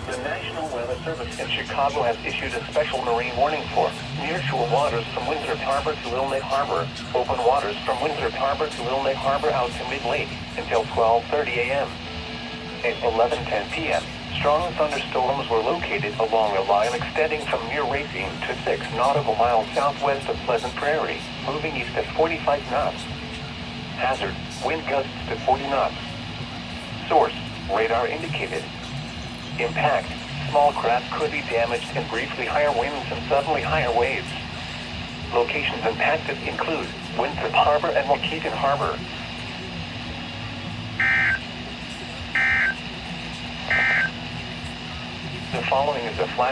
The National Weather Service in Chicago has issued a special marine warning for nearshore waters from Winthrop Harbor to Little Neck Harbor, open waters from Winthrop Harbor to Little Neck Harbor out to mid-lake until 12:30 a.m. At 11:10 p.m., strong thunderstorms were located along a line extending from near Racine to 6 nautical miles southwest of Pleasant Prairie, moving east at 45 knots. Hazard, wind gusts to 40 knots. Source, radar indicated. Impact, small craft could be damaged and briefly higher winds and suddenly higher waves. Locations impacted include Winthrop Harbor and Waukegan Harbor. The following is a flash